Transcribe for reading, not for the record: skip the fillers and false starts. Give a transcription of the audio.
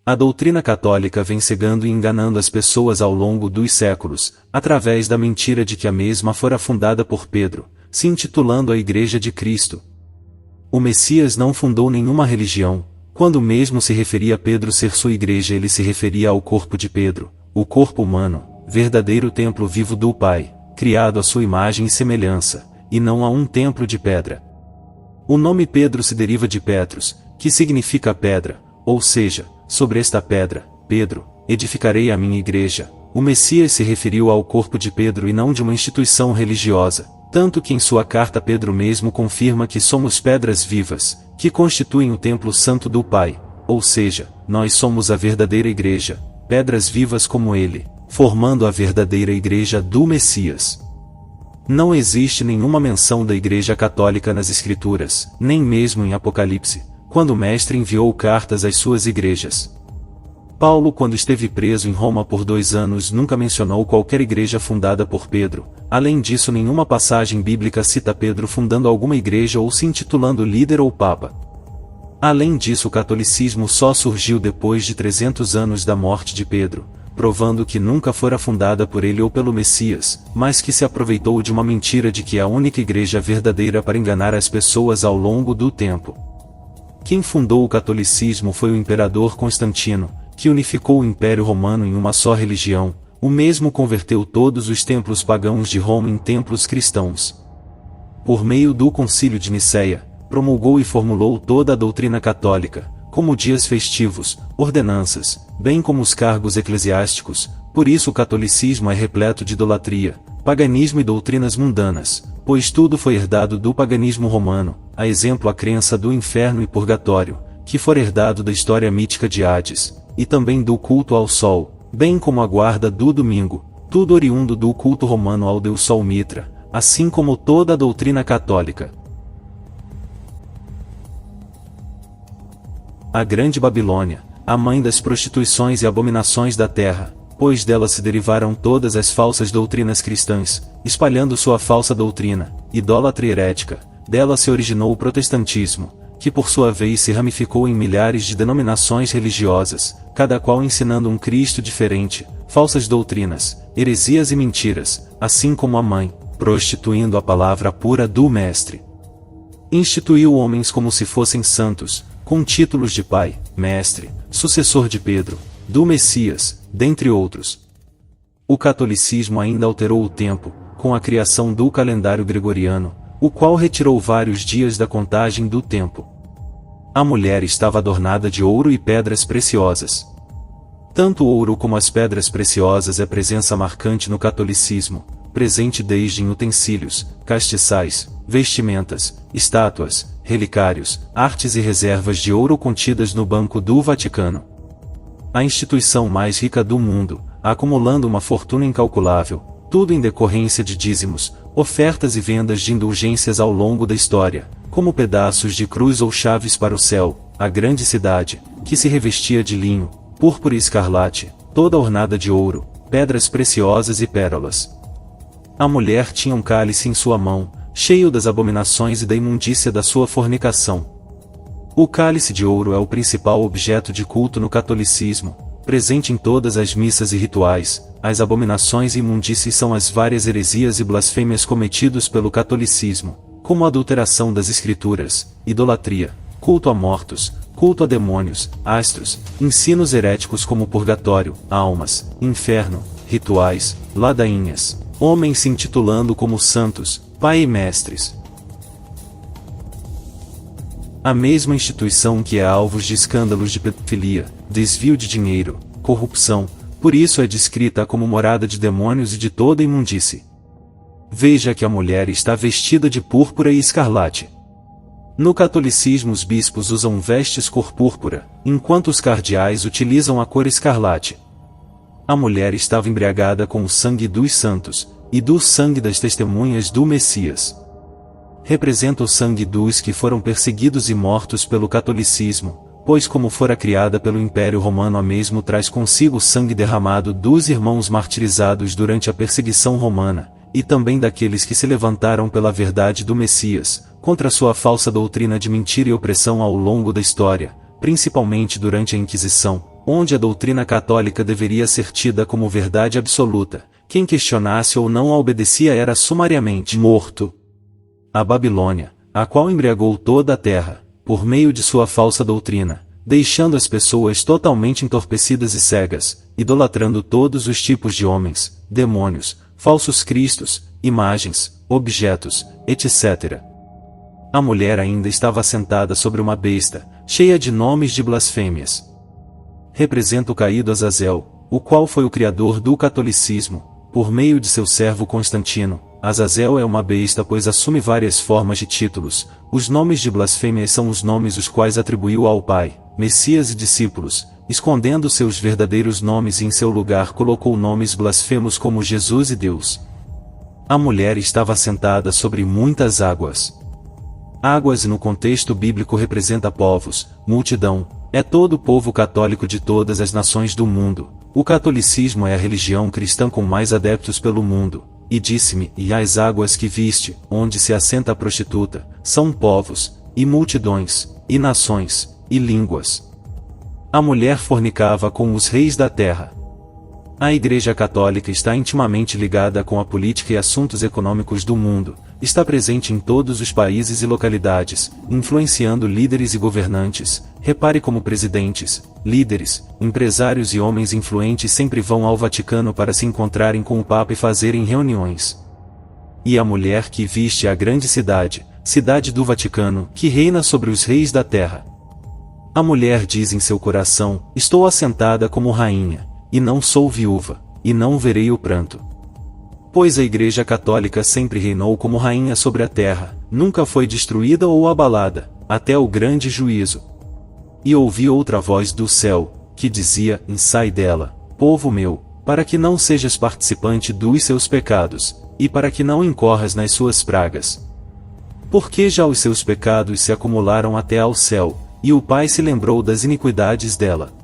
A doutrina católica vem cegando e enganando as pessoas ao longo dos séculos, através da mentira de que a mesma fora fundada por Pedro, se intitulando a Igreja de Cristo. O Messias não fundou nenhuma religião. Quando mesmo se referia a Pedro ser sua igreja, ele se referia ao corpo de Pedro, o corpo humano, verdadeiro templo vivo do Pai, criado à sua imagem e semelhança, e não a um templo de pedra. O nome Pedro se deriva de Petros, que significa pedra, ou seja, sobre esta pedra, Pedro, edificarei a minha igreja. O Messias se referiu ao corpo de Pedro e não de uma instituição religiosa, tanto que em sua carta Pedro mesmo confirma que somos pedras vivas, que constituem o templo santo do Pai, ou seja, nós somos a verdadeira igreja, pedras vivas como ele, formando a verdadeira igreja do Messias. Não existe nenhuma menção da Igreja Católica nas Escrituras, nem mesmo em Apocalipse, quando o Mestre enviou cartas às suas igrejas. Paulo, quando esteve preso em Roma por 2 anos, nunca mencionou qualquer igreja fundada por Pedro. Além disso, nenhuma passagem bíblica cita Pedro fundando alguma igreja ou se intitulando líder ou papa. Além disso, o catolicismo só surgiu depois de 300 anos da morte de Pedro, provando que nunca fora fundada por ele ou pelo Messias, mas que se aproveitou de uma mentira de que é a única igreja verdadeira para enganar as pessoas ao longo do tempo. Quem fundou o catolicismo foi o imperador Constantino, que unificou o Império Romano em uma só religião. O mesmo converteu todos os templos pagãos de Roma em templos cristãos. Por meio do Concílio de Nicéia, promulgou e formulou toda a doutrina católica, como dias festivos, ordenanças, bem como os cargos eclesiásticos. Por isso o catolicismo é repleto de idolatria, paganismo e doutrinas mundanas, pois tudo foi herdado do paganismo romano, a exemplo a crença do inferno e purgatório, que for herdado da história mítica de Hades, e também do culto ao sol, bem como a guarda do domingo, tudo oriundo do culto romano ao deus Sol Mitra, assim como toda a doutrina católica. A Grande Babilônia, a mãe das prostituições e abominações da terra, pois dela se derivaram todas as falsas doutrinas cristãs, espalhando sua falsa doutrina, idólatra e herética. Dela se originou o protestantismo, que por sua vez se ramificou em milhares de denominações religiosas, cada qual ensinando um Cristo diferente, falsas doutrinas, heresias e mentiras, assim como a mãe, prostituindo a palavra pura do Mestre. Instituiu homens como se fossem santos, com títulos de pai, mestre, sucessor de Pedro, do Messias, dentre outros. O catolicismo ainda alterou o tempo, com a criação do calendário gregoriano, o qual retirou vários dias da contagem do tempo. A mulher estava adornada de ouro e pedras preciosas. Tanto o ouro como as pedras preciosas é presença marcante no catolicismo, presente desde em utensílios, castiçais, vestimentas, estátuas, relicários, artes e reservas de ouro contidas no Banco do Vaticano. A instituição mais rica do mundo, acumulando uma fortuna incalculável, tudo em decorrência de dízimos, ofertas e vendas de indulgências ao longo da história, como pedaços de cruz ou chaves para o céu. A grande cidade, que se revestia de linho, púrpura e escarlate, toda ornada de ouro, pedras preciosas e pérolas. A mulher tinha um cálice em sua mão, cheio das abominações e da imundícia da sua fornicação. O cálice de ouro é o principal objeto de culto no catolicismo, presente em todas as missas e rituais. As abominações e imundícies são as várias heresias e blasfêmias cometidos pelo catolicismo, como a adulteração das escrituras, idolatria, culto a mortos, culto a demônios, astros, ensinos heréticos como purgatório, almas, inferno, rituais, ladainhas, homens se intitulando como santos, pai e mestres. A mesma instituição que é alvo de escândalos de pedofilia, desvio de dinheiro, corrupção, por isso é descrita como morada de demônios e de toda imundície. Veja que a mulher está vestida de púrpura e escarlate. No catolicismo os bispos usam vestes cor púrpura, enquanto os cardeais utilizam a cor escarlate. A mulher estava embriagada com o sangue dos santos, e do sangue das testemunhas do Messias. Representa o sangue dos que foram perseguidos e mortos pelo catolicismo, pois como fora criada pelo Império Romano a mesmo traz consigo o sangue derramado dos irmãos martirizados durante a perseguição romana, e também daqueles que se levantaram pela verdade do Messias, contra sua falsa doutrina de mentira e opressão ao longo da história, principalmente durante a Inquisição. onde a doutrina católica deveria ser tida como verdade absoluta, quem questionasse ou não a obedecia era sumariamente morto. A Babilônia, a qual embriagou toda a terra, por meio de sua falsa doutrina, deixando as pessoas totalmente entorpecidas e cegas, idolatrando todos os tipos de homens, demônios, falsos cristos, imagens, objetos, etc. A mulher ainda estava sentada sobre uma besta, cheia de nomes de blasfêmias. Representa o caído Azazel, o qual foi o criador do catolicismo, por meio de seu servo Constantino. Azazel é uma besta pois assume várias formas de títulos. Os nomes de blasfêmia são os nomes os quais atribuiu ao Pai, Messias e discípulos, escondendo seus verdadeiros nomes e em seu lugar colocou nomes blasfemos como Jesus e Deus. A mulher estava sentada sobre muitas águas. Águas no contexto bíblico representa povos, multidão, é todo o povo católico de todas as nações do mundo. O catolicismo é a religião cristã com mais adeptos pelo mundo. E disse-me, e as águas que viste, onde se assenta a prostituta, são povos, e multidões, e nações, e línguas. A mulher fornicava com os reis da terra. A Igreja Católica está intimamente ligada com a política e assuntos econômicos do mundo, está presente em todos os países e localidades, influenciando líderes e governantes. Repare como presidentes, líderes, empresários e homens influentes sempre vão ao Vaticano para se encontrarem com o Papa e fazerem reuniões. E a mulher que viste a grande cidade, cidade do Vaticano, que reina sobre os reis da terra. A mulher diz em seu coração, estou assentada como rainha, e não sou viúva, e não verei o pranto. Pois a Igreja Católica sempre reinou como rainha sobre a terra, nunca foi destruída ou abalada, até o grande juízo. E ouvi outra voz do céu, que dizia, sai dela, povo meu, para que não sejas participante dos seus pecados, e para que não incorras nas suas pragas. Porque já os seus pecados se acumularam até ao céu, e o Pai se lembrou das iniquidades dela.